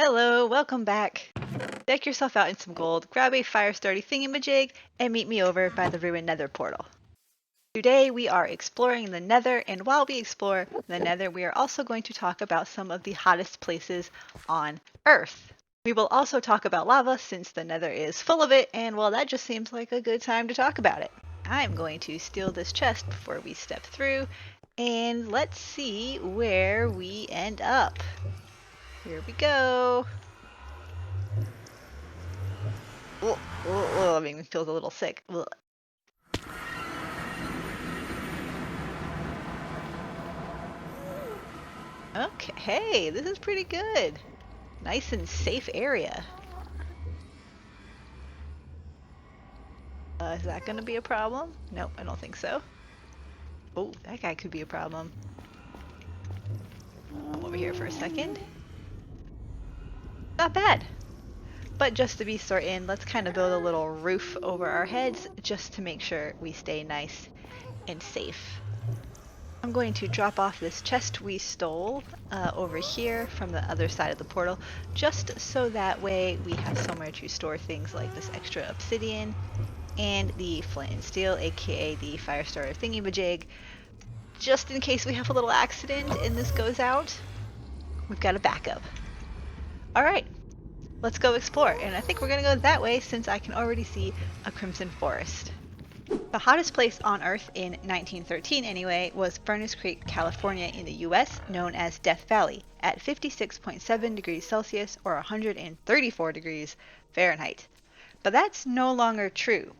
Hello, welcome back. Deck yourself out in some gold, grab a fire starty thingamajig, and meet me over by the ruined Nether portal. Today we are exploring the Nether, and while we explore the Nether, we are also going to talk about some of the hottest places on Earth. We will also talk about lava since the Nether is full of it, and well, that just seems like a good time to talk about it. I'm going to steal this chest before we step through, and let's see where we end up. Here we go. I mean, it feels a little sick. Ugh. Okay, hey, this is pretty good. Nice and safe area. Is that gonna be a problem? Nope, I don't think so. Oh, that guy could be a problem. I'm over here for a second. Not bad. But just to be certain, let's kind of build a little roof over our heads just to make sure we stay nice and safe. I'm going to drop off this chest we stole over here from the other side of the portal, just so that way we have somewhere to store things like this extra obsidian and the flint and steel, aka the fire starter thingy-majig, just in case we have a little accident and this goes out. We've got a backup. Alright, let's go explore, and I think we're gonna go that way since I can already see a crimson forest. The hottest place on Earth in 1913 anyway was Furnace Creek, California in the US, known as Death Valley, at 56.7 degrees Celsius or 134 degrees Fahrenheit. But that's no longer true.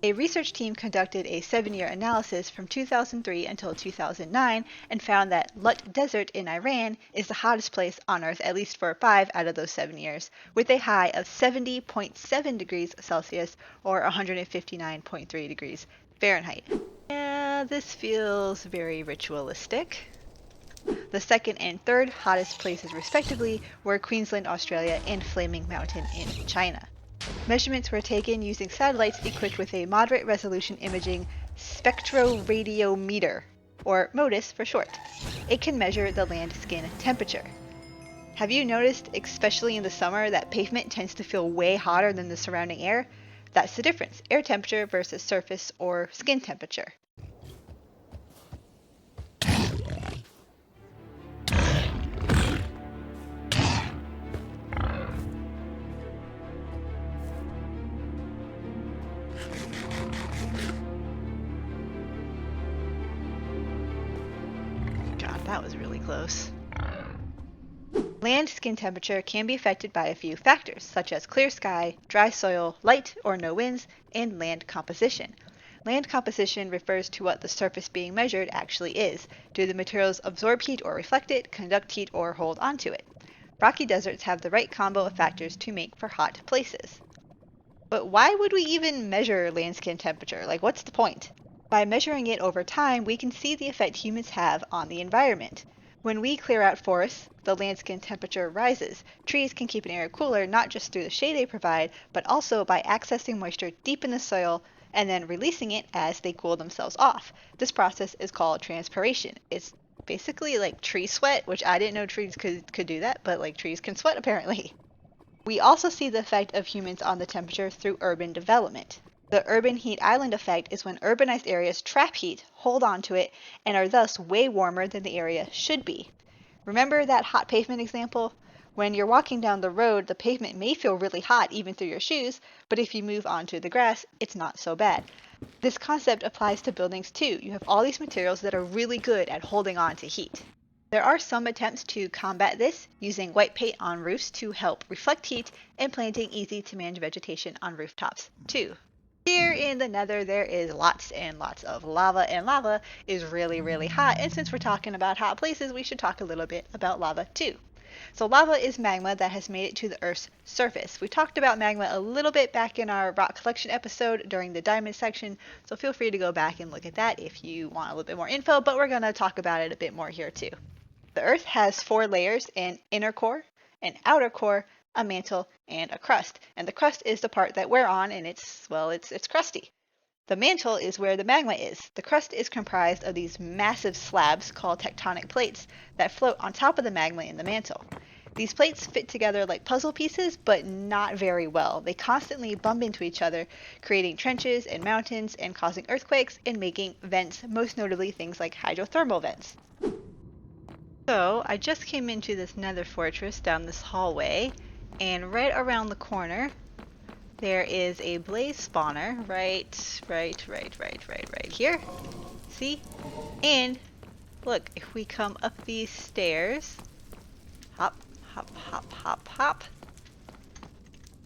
A research team conducted a 7-year analysis from 2003 until 2009 and found that Lut Desert in Iran is the hottest place on Earth at least for 5 out of those 7 years, with a high of 70.7 degrees Celsius or 159.3 degrees Fahrenheit. Yeah, this feels very ritualistic. The second and third hottest places respectively were Queensland, Australia and Flaming Mountain in China. Measurements were taken using satellites equipped with a moderate resolution imaging spectroradiometer, or MODIS for short. It can measure the land skin temperature. Have you noticed, especially in the summer, that pavement tends to feel way hotter than the surrounding air? That's the difference, air temperature versus surface or skin temperature. God, that was really close. Land skin temperature can be affected by a few factors, such as clear sky, dry soil, light or no winds, and land composition. Land composition refers to what the surface being measured actually is. Do the materials absorb heat or reflect it, conduct heat or hold onto it? Rocky deserts have the right combo of factors to make for hot places. But why would we even measure land skin temperature? Like, what's the point? By measuring it over time, we can see the effect humans have on the environment. When we clear out forests, the land skin temperature rises. Trees can keep an area cooler not just through the shade they provide, but also by accessing moisture deep in the soil and then releasing it as they cool themselves off. This process is called transpiration. It's basically like tree sweat, which I didn't know trees could do that, but like trees can sweat apparently. We also see the effect of humans on the temperature through urban development. The urban heat island effect is when urbanized areas trap heat, hold on to it, and are thus way warmer than the area should be. Remember that hot pavement example? When you're walking down the road, the pavement may feel really hot even through your shoes, but if you move onto the grass, it's not so bad. This concept applies to buildings too. You have all these materials that are really good at holding on to heat. There are some attempts to combat this using white paint on roofs to help reflect heat and planting easy to manage vegetation on rooftops too. Here in the Nether, there is lots and lots of lava, and lava is really, really hot. And since we're talking about hot places, we should talk a little bit about lava too. So lava is magma that has made it to the Earth's surface. We talked about magma a little bit back in our rock collection episode during the diamond section, so feel free to go back and look at that if you want a little bit more info, but we're going to talk about it a bit more here too. The Earth has 4 layers: an inner core, an outer core, a mantle, and a crust. And the crust is the part that we're on, and it's crusty. The mantle is where the magma is. The crust is comprised of these massive slabs called tectonic plates that float on top of the magma in the mantle. These plates fit together like puzzle pieces, but not very well. They constantly bump into each other, creating trenches and mountains and causing earthquakes and making vents, most notably things like hydrothermal vents. So I just came into this nether fortress down this hallway, and right around the corner there is a blaze spawner right here. See? And look, if we come up these stairs, hop, hop, hop, hop, hop,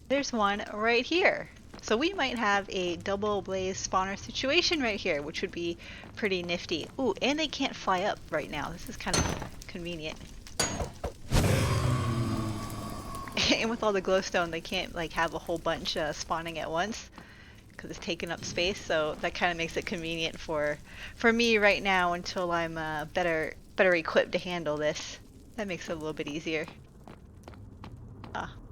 there's one right here. So we might have a double blaze spawner situation right here, which would be pretty nifty. Ooh, and they can't fly up right now. This is kind of convenient. And with all the glowstone, they can't like have a whole bunch spawning at once because it's taking up space. So that kind of makes it convenient for me right now until I'm better equipped to handle this. That makes it a little bit easier.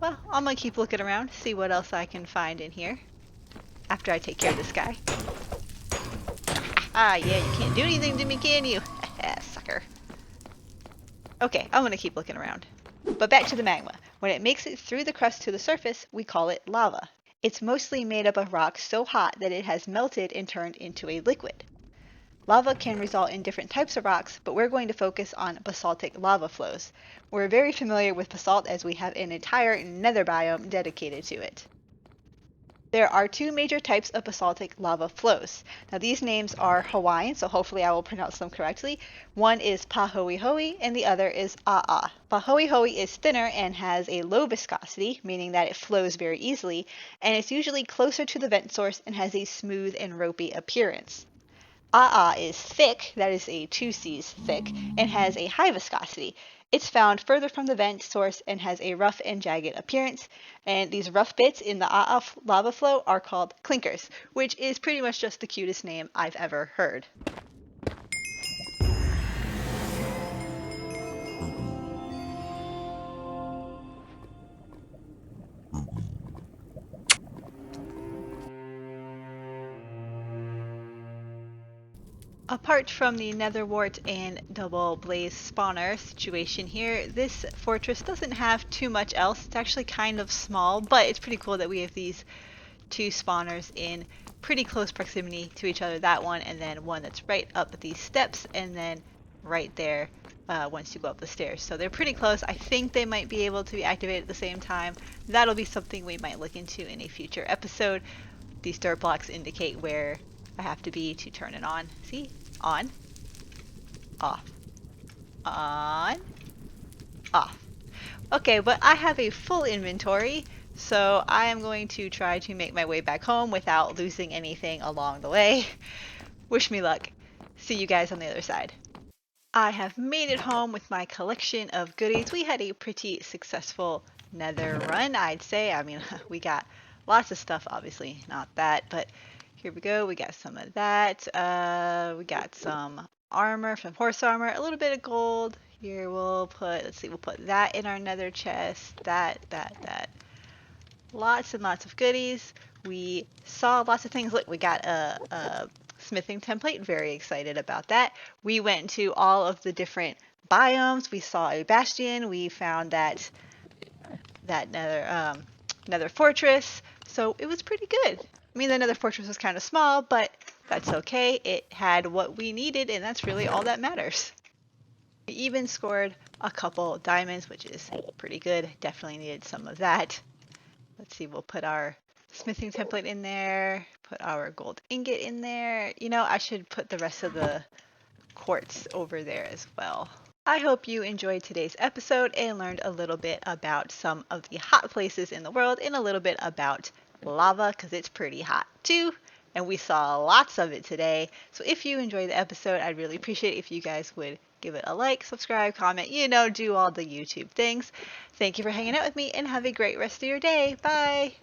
Well, I'm gonna keep looking around, see what else I can find in here after I take care of this guy. Ah, yeah, you can't do anything to me, can you? Sucker. Okay, I'm gonna keep looking around. But back to the magma. When it makes it through the crust to the surface, we call it lava. It's mostly made up of rock so hot that it has melted and turned into a liquid. Lava can result in different types of rocks, but we're going to focus on basaltic lava flows. We're very familiar with basalt as we have an entire nether biome dedicated to it. There are two major types of basaltic lava flows. Now these names are Hawaiian, so hopefully I will pronounce them correctly. One is Pahoehoe and the other is A'a. Pahoehoe is thinner and has a low viscosity, meaning that it flows very easily, and it's usually closer to the vent source and has a smooth and ropey appearance. A'a is thick, that is a 2 C's thick, and has a high viscosity. It's found further from the vent source and has a rough and jagged appearance. And these rough bits in the A'a lava flow are called clinkers, which is pretty much just the cutest name I've ever heard. Apart from the nether wart and double blaze spawner situation here, this fortress doesn't have too much else. It's actually kind of small, but it's pretty cool that we have these two spawners in pretty close proximity to each other. That one, and then one that's right up these steps, and then right there once you go up the stairs. So they're pretty close. I think they might be able to be activated at the same time. That'll be something we might look into in a future episode. These dirt blocks indicate where I have to be to turn it on. See? On. Off. On. Off. Okay, but I have a full inventory, so I am going to try to make my way back home without losing anything along the way. Wish me luck. See you guys on the other side. I have made it home with my collection of goodies. We had a pretty successful nether run, I'd say. I mean, we got lots of stuff, obviously not that, but here we go. We got some of that. We got some armor, some horse armor, a little bit of gold. Here we'll put, let's see, we'll put that in our nether chest. That. Lots and lots of goodies. We saw lots of things. Look, we got a smithing template. Very excited about that. We went to all of the different biomes. We saw a bastion. We found that nether fortress. So it was pretty good. I mean, the nether fortress was kind of small, but that's okay. It had what we needed, and that's really all that matters. We even scored a couple diamonds, which is pretty good. Definitely needed some of that. Let's see, we'll put our smithing template in there, put our gold ingot in there. You know, I should put the rest of the quartz over there as well. I hope you enjoyed today's episode and learned a little bit about some of the hot places in the world and a little bit about lava, because it's pretty hot too, and we saw lots of it today. So if you enjoyed the episode, I'd really appreciate it if you guys would give it a like, subscribe, comment, you know, do all the YouTube things. Thank you for hanging out with me and have a great rest of your day. Bye!